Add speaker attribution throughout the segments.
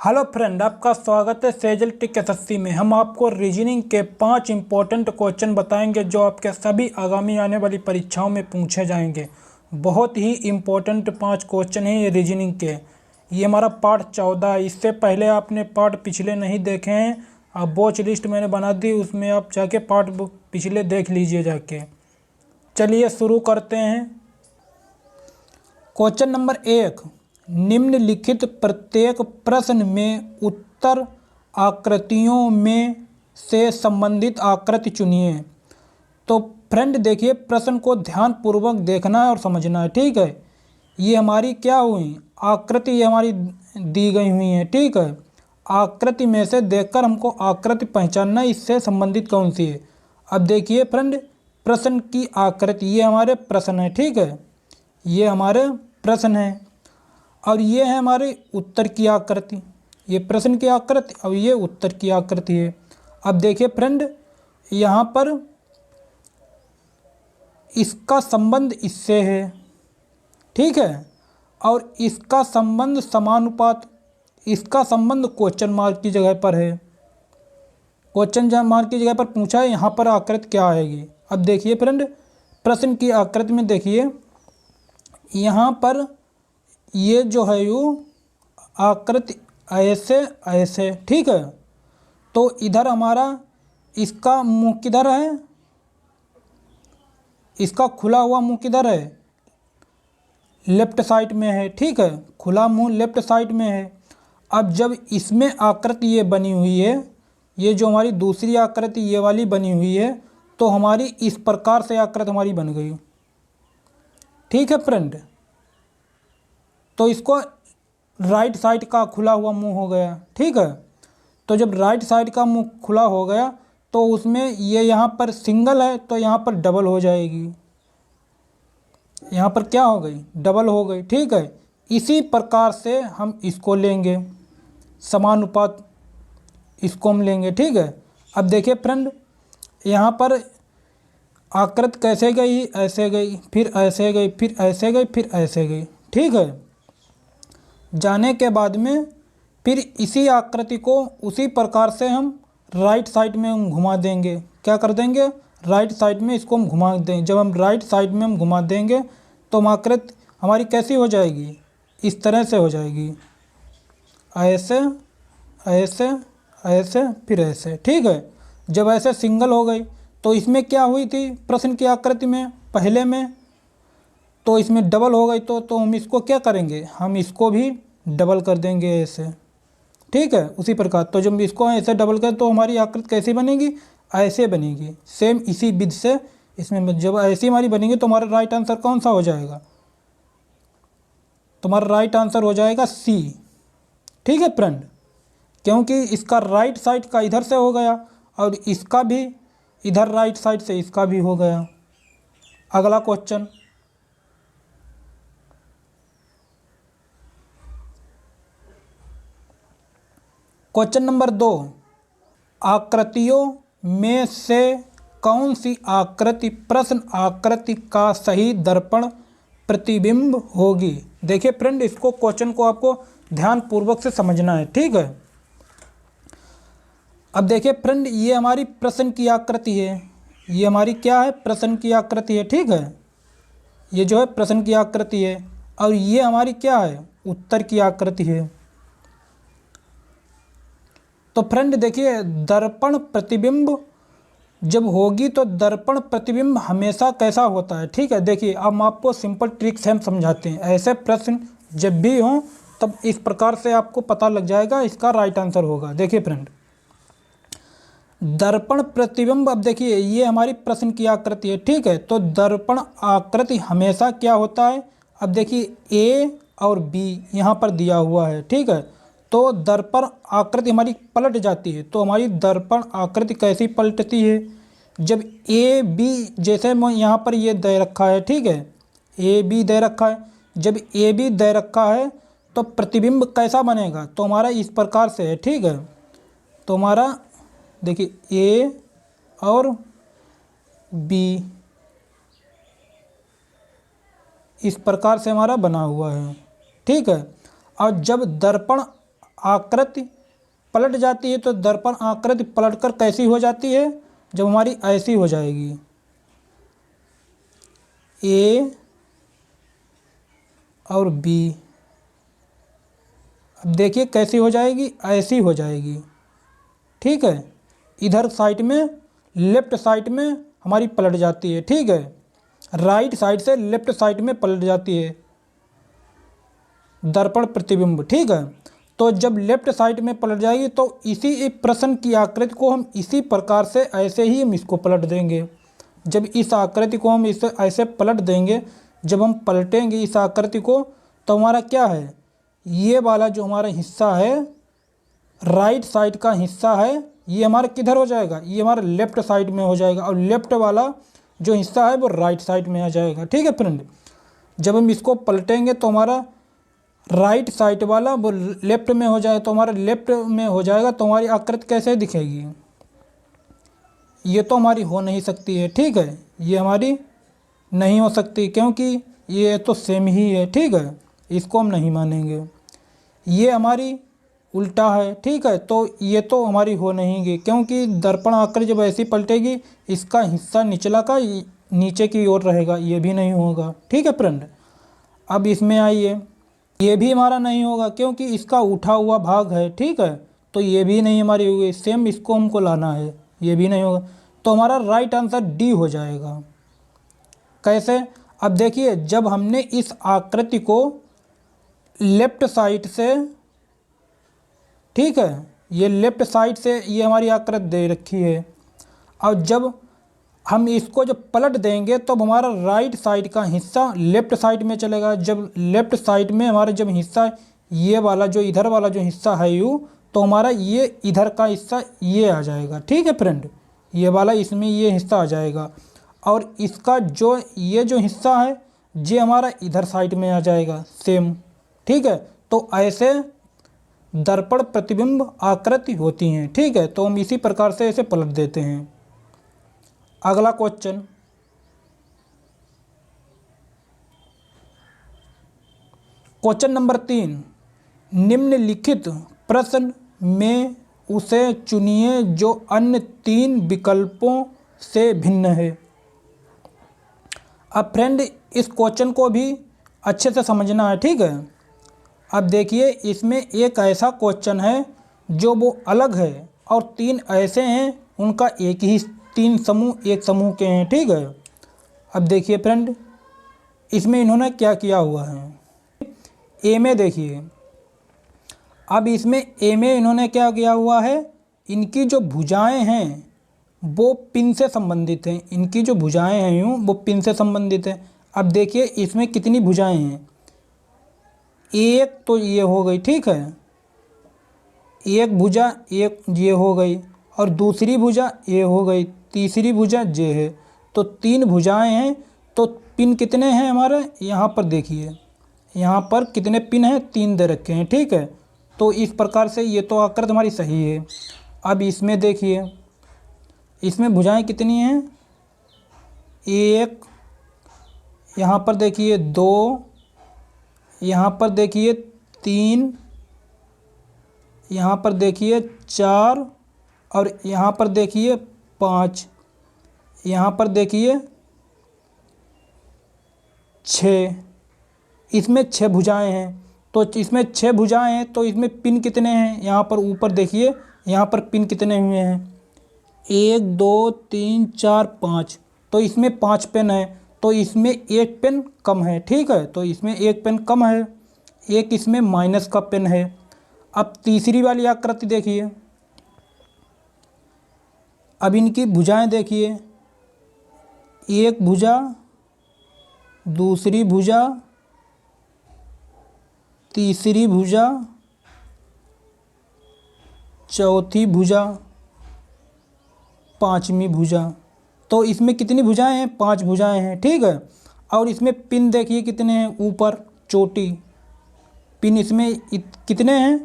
Speaker 1: Hello friend, आपका स्वागत है सेजल टिक एसएससी में। हम आपको रीजनिंग के 5 इंपॉर्टेंट क्वेश्चन बताएंगे जो आपके सभी आगामी आने वाली परीक्षाओं में पूछे जाएंगे। बहुत ही इम्पोर्टेंट 5 क्वेश्चन हैं ये रीजनिंग के। ये हमारा पार्ट 14 है। इससे पहले आपने पार्ट पिछले नहीं देखे हैं, अब वॉच लिस्ट मैंने बना दी, उसमें आप जाके पार्ट पिछले देख लीजिए जाके। चलिए शुरू करते हैं। क्वेश्चन नंबर 1, निम्नलिखित प्रत्येक प्रश्न में उत्तर आकृतियों में से संबंधित आकृति चुनिए। तो फ्रेंड देखिए, प्रश्न को ध्यानपूर्वक देखना है और समझना है, ठीक है। ये हमारी क्या हुई आकृति, ये हमारी दी गई हुई है, ठीक है। आकृति में से देखकर हमको आकृति पहचानना है, इससे संबंधित कौन सी है। अब देखिए फ्रेंड, प्रश्न की आकृति, ये हमारे प्रश्न है, ठीक है। ये हमारे प्रश्न है और ये है हमारे उत्तर की आकृति। ये प्रश्न की आकृति और ये उत्तर की आकृति है। अब देखिए फ्रेंड, यहाँ पर इसका संबंध इससे है, ठीक है, और इसका संबंध समानुपात, इसका संबंध क्वेश्चन मार्क की जगह पर है। क्वेश्चन मार्क की जगह पर पूछा है, यहाँ पर आकृति क्या आएगी। अब देखिए फ्रेंड, प्रश्न की आकृति में देखिए, यहाँ पर ये जो है यू आकृति ऐसे ऐसे, ठीक है। तो इधर हमारा इसका मुंह किधर है, इसका खुला हुआ मुंह किधर है, लेफ्ट साइड में है, ठीक है। खुला मुंह लेफ्ट साइड में है। अब जब इसमें आकृति ये बनी हुई है, ये जो हमारी दूसरी आकृति ये वाली बनी हुई है, तो हमारी इस प्रकार से आकृति हमारी बन गई, ठीक है फ्रेंड। तो इसको राइट साइड का खुला हुआ मुंह हो गया, ठीक है। तो जब राइट साइड का मुंह खुला हो गया तो उसमें ये यहाँ पर सिंगल है, तो यहाँ पर डबल हो जाएगी। यहाँ पर क्या हो गई, डबल हो गई, ठीक है। इसी प्रकार से हम इसको लेंगे, समानुपात इसको हम लेंगे, ठीक है। अब देखिए फ्रेंड, यहाँ पर आकृति कैसे गई, ऐसे गई, फिर ऐसे गई, फिर ऐसे गई, फिर ऐसे गई, ठीक है। जाने के बाद में फिर इसी आकृति को उसी प्रकार से हम राइट साइड में हम घुमा देंगे। क्या कर देंगे, राइट साइड में इसको हम घुमा देंगे। जब हम राइट साइड में हम घुमा देंगे तो आकृति हमारी कैसी हो जाएगी, इस तरह से हो जाएगी, ऐसे ऐसे ऐसे फिर ऐसे, ठीक है। जब ऐसे सिंगल हो गई तो इसमें क्या हुई थी प्रश्न की आकृति में पहले में, तो इसमें डबल हो गई, तो हम इसको क्या करेंगे, हम इसको भी डबल कर देंगे ऐसे, ठीक है। उसी प्रकार तो जब इसको ऐसे डबल करें तो हमारी आकृति कैसी बनेगी, ऐसे बनेगी। सेम इसी विधि से इसमें जब ऐसी हमारी बनेगी तो हमारा राइट आंसर कौन सा हो जाएगा, तुम्हारा राइट आंसर हो जाएगा सी, ठीक है फ्रेंड। क्योंकि इसका राइट साइड का इधर से हो गया और इसका भी इधर राइट साइड से इसका भी हो गया। अगला क्वेश्चन, क्वेश्चन नंबर 2, आकृतियों में से कौन सी आकृति प्रश्न आकृति का सही दर्पण प्रतिबिंब होगी। देखिए फ्रेंड, इसको क्वेश्चन को आपको ध्यानपूर्वक से समझना है, ठीक है। अब देखिए फ्रेंड, ये हमारी प्रश्न की आकृति है, ये हमारी क्या है, प्रश्न की आकृति है, ठीक है। ये जो है प्रश्न की आकृति है और ये हमारी क्या है, उत्तर की आकृति है। तो फ्रेंड देखिए, दर्पण प्रतिबिंब जब होगी तो दर्पण प्रतिबिंब हमेशा कैसा होता है, ठीक है। देखिए अब हम आपको सिंपल ट्रिक से हम समझाते हैं। ऐसे प्रश्न जब भी हों तब इस प्रकार से आपको पता लग जाएगा, इसका राइट आंसर होगा। देखिए फ्रेंड, दर्पण प्रतिबिंब, अब देखिए ये हमारी प्रश्न की आकृति है, ठीक है। तो दर्पण आकृति हमेशा क्या होता है, अब देखिए ए और बी यहाँ पर दिया हुआ है, ठीक है। तो दर्पण आकृति हमारी पलट जाती है। तो हमारी दर्पण आकृति कैसी पलटती है, जब ए बी, जैसे यहाँ पर ये दे रखा है, ठीक है, ए बी दे रखा है। जब ए बी दे रखा है तो प्रतिबिंब कैसा बनेगा, तो हमारा इस प्रकार से है, ठीक है। तो हमारा देखिए ए और बी इस प्रकार से हमारा बना हुआ है, ठीक है। और जब दर्पण आकृति पलट जाती है तो दर्पण आकृति पलटकर कैसी हो जाती है, जब हमारी ऐसी हो जाएगी, ए और बी। अब देखिए कैसी हो जाएगी, ऐसी हो जाएगी, ठीक है। इधर साइड में, लेफ्ट साइड में हमारी पलट जाती है, ठीक है। राइट साइड से लेफ्ट साइड में पलट जाती है दर्पण प्रतिबिंब, ठीक है। तो जब लेफ्ट साइड में पलट जाएगी तो इसी प्रश्न की आकृति को हम इसी प्रकार से ऐसे ही हम इसको पलट देंगे। जब इस आकृति को हम इसे ऐसे पलट देंगे, जब हम पलटेंगे इस आकृति को, तो हमारा क्या है, ये वाला जो हमारा हिस्सा है, राइट साइड का हिस्सा है, ये हमारा किधर हो जाएगा, ये हमारा लेफ्ट साइड में हो जाएगा, और लेफ्ट वाला जो हिस्सा है वो राइट साइड में आ जाएगा, ठीक है फ्रेंड। जब हम इसको पलटेंगे तो हमारा राइट साइड वाला वो लेफ्ट में हो जाए, तो हमारा लेफ्ट में हो जाएगा, तो हमारी आकृति कैसे दिखेगी, ये तो हमारी हो नहीं सकती है, ठीक है। ये हमारी नहीं हो सकती क्योंकि ये तो सेम ही है, ठीक है, इसको हम नहीं मानेंगे। ये हमारी उल्टा है, ठीक है, तो ये तो हमारी हो नहीं गई क्योंकि दर्पण आकृति जब ऐसी पलटेगी इसका हिस्सा निचला का नीचे की ओर रहेगा, ये भी नहीं होगा, ठीक है फ्रेंड। अब इसमें आइए, ये भी हमारा नहीं होगा क्योंकि इसका उठा हुआ भाग है, ठीक है, तो ये भी नहीं हमारी होगी, सेम इसको हमको लाना है, ये भी नहीं होगा, तो हमारा राइट आंसर डी हो जाएगा। कैसे, अब देखिए जब हमने इस आकृति को लेफ्ट साइड से, ठीक है, ये लेफ्ट साइड से ये हमारी आकृति दे रखी है, और जब हम इसको जब पलट देंगे तो हमारा राइट साइड का हिस्सा लेफ्ट साइड में चलेगा। जब लेफ्ट साइड में हमारा जब हिस्सा, ये वाला जो इधर वाला जो हिस्सा है यू, तो हमारा ये इधर का हिस्सा ये आ जाएगा, ठीक है फ्रेंड, ये वाला इसमें ये हिस्सा आ जाएगा, और इसका जो ये जो हिस्सा है ये हमारा इधर साइड में आ जाएगा सेम, ठीक है। तो ऐसे दर्पण प्रतिबिंब आकृति होती हैं, ठीक है, तो हम इसी प्रकार से इसे पलट देते हैं। अगला क्वेश्चन, क्वेश्चन नंबर 3, निम्नलिखित प्रश्न में उसे चुनिए जो अन्य 3 विकल्पों से भिन्न है। अब फ्रेंड इस क्वेश्चन को भी अच्छे से समझना है, ठीक है। अब देखिए इसमें एक ऐसा क्वेश्चन है जो वो अलग है, और 3 ऐसे हैं उनका एक ही 3 समूह एक समूह के हैं, ठीक है। अब देखिए फ्रेंड इसमें इन्होंने क्या किया हुआ है, ए में देखिए, अब इसमें ए में इन्होंने क्या किया हुआ है, इनकी जो भुजाएं हैं वो पिन से संबंधित हैं, इनकी जो भुजाएं हैं यूँ वो पिन से संबंधित हैं। अब देखिए इसमें कितनी भुजाएं हैं, एक तो ये हो गई, ठीक है, एक भुजा एक ये हो गई, और दूसरी भुजा ये हो गई, तीसरी भुजा जे है, तो 3 भुजाएं हैं। तो पिन कितने हैं हमारे, यहाँ पर देखिए यहाँ पर कितने पिन हैं, 3 दे रखे हैं, ठीक है। तो इस प्रकार से ये तो आकृति हमारी सही है। अब इसमें देखिए इसमें भुजाएं कितनी हैं, 1, यहाँ पर देखिए 2, यहाँ पर देखिए 3, यहाँ पर देखिए 4, और यहाँ पर देखिए 5, यहाँ पर देखिए 6। इसमें 6 भुजाएं हैं, तो इसमें 6 भुजाएं हैं, तो इसमें पिन कितने हैं, यहाँ पर ऊपर देखिए यहाँ पर पिन कितने हुए हैं, 1 2 3 4 5, तो इसमें 5 पेन है, तो इसमें 1 पेन कम है, ठीक है, तो इसमें 1 पेन कम है, एक इसमें माइनस का पेन है। अब तीसरी वाली आकृति देखिए, अब इनकी भुजाएं देखिए, एक भुजा, दूसरी भुजा, तीसरी भुजा, चौथी भुजा, पांचवी भुजा, तो इसमें कितनी भुजाएं हैं, 5 भुजाएं हैं, ठीक है। और इसमें पिन देखिए कितने हैं, ऊपर चोटी पिन इसमें कितने हैं,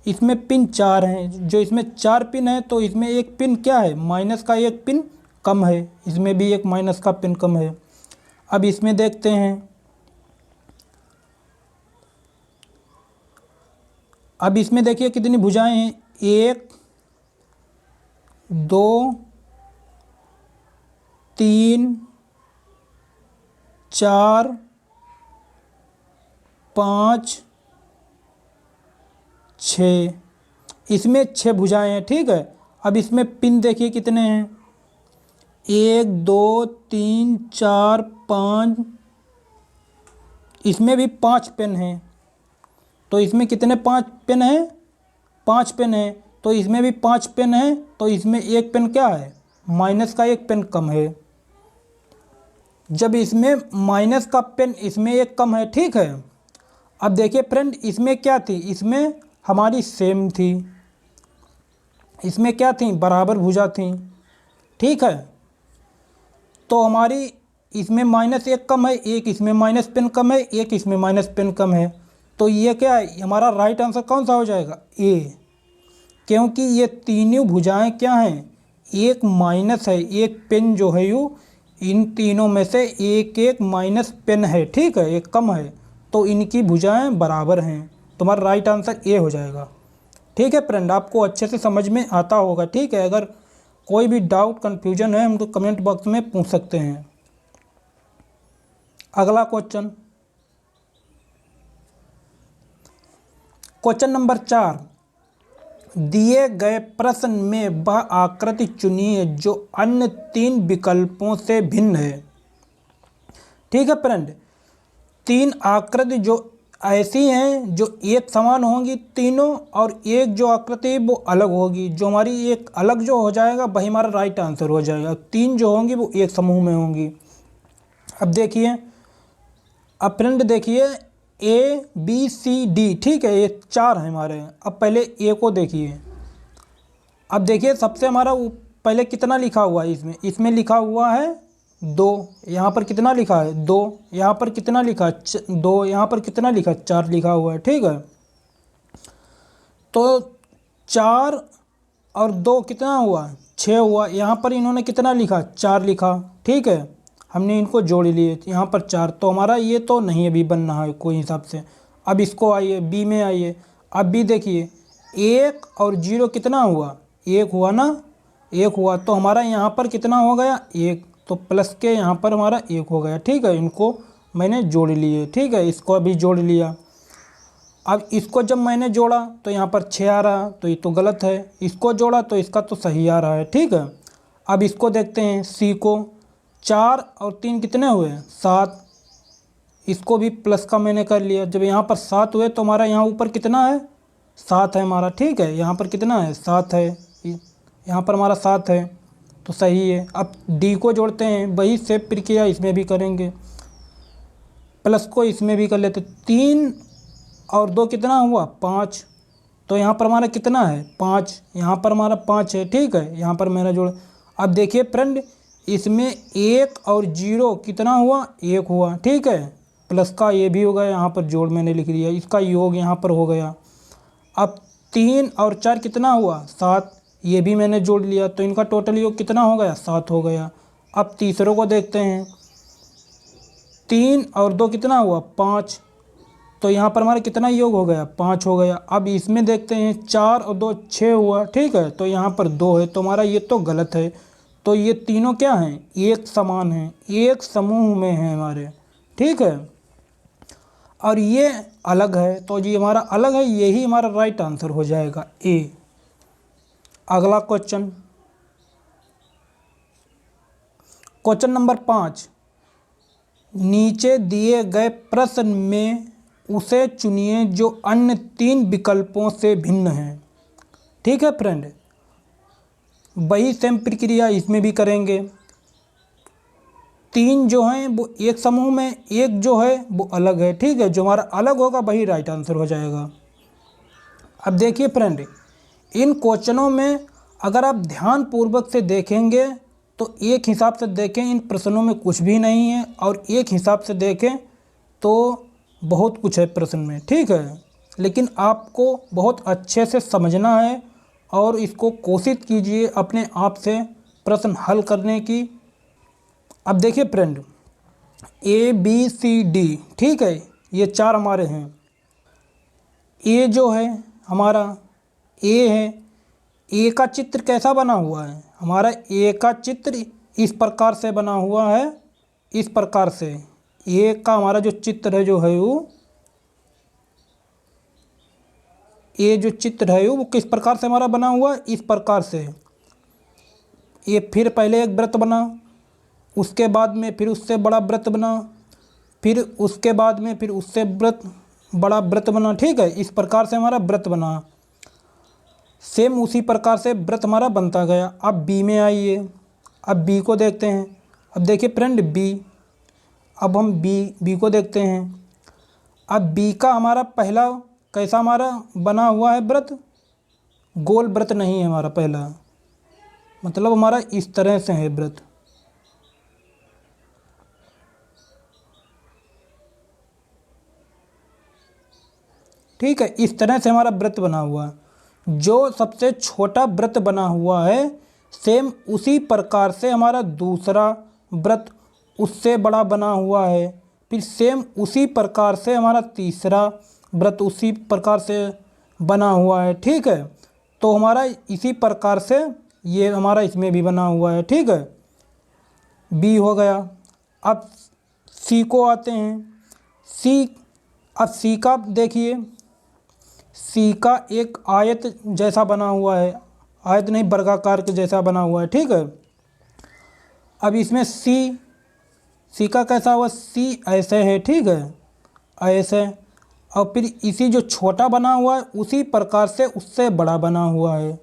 Speaker 1: इसमें पिन 4 हैं, जो इसमें 4 पिन है, तो इसमें एक पिन क्या है, माइनस का एक पिन कम है, इसमें भी एक माइनस का पिन कम है। अब इसमें देखते हैं, अब इसमें देखिए कितनी भुजाएं हैं, 1 2 3 4 5 6, इसमें 6 भुजाएं हैं, ठीक है। अब इसमें पिन देखिए कितने हैं, 1 2 3 4 5, इसमें भी 5 पेन हैं। तो इसमें कितने 5 पेन हैं, 5 पेन हैं। तो इसमें भी 5 पेन हैं, तो इसमें एक पेन क्या है, माइनस का एक पेन कम है। जब इसमें माइनस का पेन इसमें एक कम है, ठीक है। अब देखिए फ्रेंड, इसमें क्या थी, इसमें हमारी सेम थी, इसमें क्या थी, बराबर भुजा थी, ठीक है। तो हमारी इसमें माइनस एक कम है, एक इसमें माइनस पेन कम है, एक इसमें माइनस पेन कम है। तो ये क्या है, हमारा राइट आंसर कौन सा हो जाएगा, ए, क्योंकि ये तीनों भुजाएं क्या हैं, एक माइनस है, एक पेन जो है यू इन तीनों में से एक एक माइनस पेन है, ठीक है, एक कम है। तो इनकी भुजाएं बराबर हैं। तुम्हारा राइट आंसर ए हो जाएगा, ठीक है फ्रेंड। आपको अच्छे से समझ में आता होगा, ठीक है। अगर कोई भी डाउट कन्फ्यूजन है हम तो कमेंट बॉक्स में पूछ सकते हैं। अगला क्वेश्चन, क्वेश्चन नंबर 4, दिए गए प्रश्न में वह आकृति चुनिए जो अन्य 3 विकल्पों से भिन्न है, ठीक है फ्रेंड। 3 आकृति जो ऐसी हैं जो एक समान होंगी तीनों, और एक जो आकृति वो अलग होगी। जो हमारी एक अलग जो हो जाएगा वही हमारा राइट आंसर हो जाएगा। 3 जो होंगी वो एक समूह में होंगी। अब देखिए, अब फ्रेंड देखिए ए बी सी डी, ठीक है, ये 4 हैं हमारे। अब पहले ए को देखिए। अब देखिए सबसे हमारा पहले कितना लिखा हुआ है, इसमें लिखा हुआ है 2, यहाँ पर कितना लिखा है 2, यहाँ पर कितना लिखा है 2, यहाँ पर कितना लिखा है 4 लिखा हुआ है, ठीक है। तो 4 और 2 कितना हुआ, 6 हुआ। यहाँ पर इन्होंने कितना लिखा, 4 लिखा, ठीक है। हमने इनको जोड़ लिए, यहाँ पर 4। तो हमारा ये तो नहीं अभी बन रहा है कोई हिसाब से। अब इसको आइए बी में आइए। अब बी देखिए 1 और 0 कितना हुआ, 1 हुआ ना, 1 हुआ। तो हमारा यहाँ पर कितना हो गया 1, तो प्लस के यहाँ पर हमारा 1 हो गया, ठीक है। इनको मैंने जोड़ लिए, ठीक है, इसको अभी जोड़ लिया। अब इसको जब मैंने जोड़ा तो यहाँ पर 6 आ रहा, तो ये तो गलत है। इसको जोड़ा तो इसका तो सही आ रहा है, ठीक है। अब इसको देखते हैं सी को, 4 और 3 कितने हुए 7, इसको भी प्लस का मैंने कर लिया। जब यहाँ पर 7 हुए तो हमारा यहाँ ऊपर कितना है 7 है हमारा, ठीक है। यहाँ पर कितना है 7 है, यहाँ पर हमारा 7 है, तो सही है। अब डी को जोड़ते हैं, वही सेम प्रक्रिया इसमें भी करेंगे, प्लस को इसमें भी कर लेते। 3 और 2 कितना हुआ 5, तो यहाँ पर हमारा कितना है 5, यहाँ पर हमारा 5 है, ठीक है। यहाँ पर मेरा जोड़। अब देखिए फ्रेंड, इसमें 1 और 0 कितना हुआ 1 हुआ, ठीक है। प्लस का ये भी हो गया, यहाँ पर जोड़ मैंने लिख दिया, इसका योग यहाँ पर हो गया। अब 3 और 4 कितना हुआ 7, ये भी मैंने जोड़ लिया, तो इनका टोटल योग कितना हो गया 7 हो गया। अब तीसरों को देखते हैं, 3 और 2 कितना हुआ 5, तो यहाँ पर हमारा कितना योग हो गया 5 हो गया। अब इसमें देखते हैं 4 और 2 6 हुआ, ठीक है, तो यहाँ पर 2 है, तो हमारा ये तो गलत है। तो ये तीनों क्या हैं एक समान हैं, एक समूह में हैं हमारे, ठीक है। और ये अलग है, तो ये हमारा अलग है, यही हमारा राइट आंसर हो जाएगा ए। अगला क्वेश्चन, क्वेश्चन नंबर 5, नीचे दिए गए प्रश्न में उसे चुनिए जो अन्य 3 विकल्पों से भिन्न है, ठीक है फ्रेंड। वही सेम प्रक्रिया इसमें भी करेंगे। 3 जो हैं वो एक समूह में, एक जो है वो अलग है, ठीक है। जो हमारा अलग होगा वही राइट आंसर हो जाएगा। अब देखिए फ्रेंड, इन क्वेश्चनों में अगर आप ध्यानपूर्वक से देखेंगे तो एक हिसाब से देखें इन प्रश्नों में कुछ भी नहीं है, और एक हिसाब से देखें तो बहुत कुछ है प्रश्न में, ठीक है। लेकिन आपको बहुत अच्छे से समझना है और इसको कोशिश कीजिए अपने आप से प्रश्न हल करने की। अब देखिए friend, A B C D, ठीक है, ये 4 हमारे हैं। ए जो है हमारा ए है, ए का चित्र कैसा बना हुआ है, हमारा ए का चित्र इस प्रकार से बना हुआ है, इस प्रकार से ए का हमारा जो चित्र है जो है वो, ये जो चित्र है वो किस प्रकार से हमारा बना हुआ है, इस प्रकार से। ये फिर पहले एक वृत्त बना, उसके बाद में फिर उससे बड़ा वृत्त बना, फिर उसके बाद में फिर उससे बड़ा वृत्त बना, ठीक है। इस प्रकार से हमारा वृत्त बना, सेम उसी प्रकार से वृत्त हमारा बनता गया। अब बी में आइए, अब बी को देखते हैं। अब देखिए फ्रेंड बी, अब हम बी को देखते हैं। अब बी का हमारा पहला कैसा हमारा बना हुआ है वृत्त, गोल वृत्त नहीं है हमारा पहला, मतलब हमारा इस तरह से है वृत्त, ठीक है। इस तरह से हमारा वृत्त बना हुआ है। जो सबसे छोटा वृत्त बना हुआ है सेम उसी प्रकार से हमारा दूसरा वृत्त उससे बड़ा बना हुआ है, फिर सेम उसी प्रकार से हमारा तीसरा वृत्त उसी प्रकार से बना हुआ है, ठीक है। तो हमारा इसी प्रकार से ये हमारा इसमें भी बना हुआ है, ठीक है। बी हो गया। अब सी को आते हैं। अब सी का देखिए, सी का एक आयत जैसा बना हुआ है, आयत नहीं वर्गाकार के जैसा बना हुआ है, ठीक है। अब इसमें सी का कैसा हुआ, सी ऐसे है, ठीक है, ऐसे। और फिर इसी जो छोटा बना हुआ है उसी प्रकार से उससे बड़ा बना हुआ है,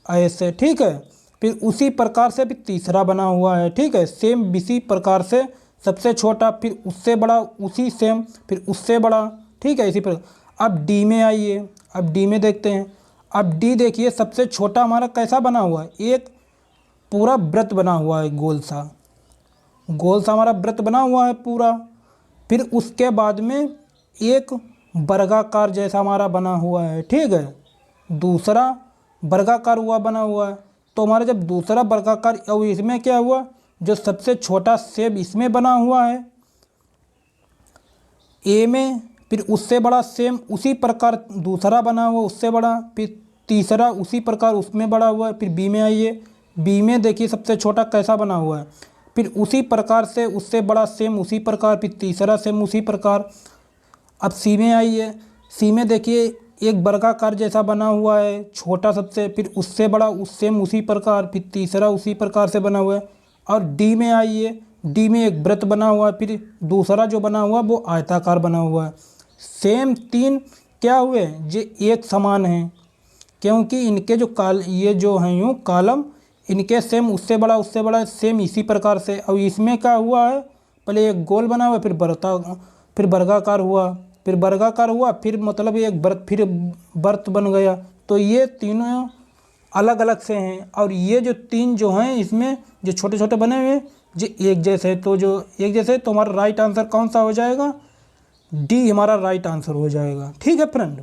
Speaker 1: ऐसे, ठीक है। फिर उसी प्रकार से फिर तीसरा बना हुआ है, ठीक है। सेम इसी प्रकार से सबसे छोटा, फिर उससे बड़ा, उसी सेम, फिर उससे बड़ा, ठीक है, इसी प्रकार। अब डी में आइए, अब डी में देखते हैं। अब डी देखिए, सबसे छोटा हमारा कैसा बना हुआ है, एक पूरा वृत्त बना हुआ है, गोल सा हमारा वृत्त बना हुआ है पूरा। फिर उसके बाद में एक वर्गाकार जैसा हमारा बना हुआ है, ठीक है, दूसरा वर्गाकार हुआ बना हुआ है। तो हमारा जब दूसरा वर्गाकार, और इसमें क्या हुआ, जो सबसे छोटा सेब इसमें बना हुआ है ए में, फिर उससे बड़ा सेम उसी प्रकार दूसरा बना हुआ उससे बड़ा, फिर तीसरा उसी प्रकार उसमें बड़ा हुआ है। फिर बी में आइए, बी में देखिए सबसे छोटा कैसा बना हुआ है, फिर उसी प्रकार से उससे बड़ा सेम उसी प्रकार, फिर तीसरा सेम उसी प्रकार। अब सी में आइए, सी में देखिए एक वर्गाकार जैसा बना हुआ है छोटा सबसे, फिर उससे बड़ा उस सेम उसी प्रकार, फिर तीसरा उसी प्रकार से बना हुआ है। और डी में आइए, डी में एक वृत्त बना हुआ है, फिर दूसरा जो बना हुआ वो आयताकार बना हुआ है। सेम तीन क्या हुए, जे एक समान हैं, क्योंकि इनके जो ये जो हैं यूँ कॉलम, इनके सेम उससे बड़ा सेम इसी प्रकार से। और इसमें क्या हुआ है, पहले एक गोल बना हुआ, फिर वर्गाकार हुआ, फिर मतलब एक वृत्त बन गया। तो ये तीनों अलग अलग से हैं, और ये जो तीन जो हैं इसमें जो छोटे छोटे बने हुए हैं जो एक जैसे, तो जो एक जैसे, तो हमारा राइट आंसर कौन सा हो जाएगा, डी हमारा राइट आंसर हो जाएगा, ठीक है फ्रेंड।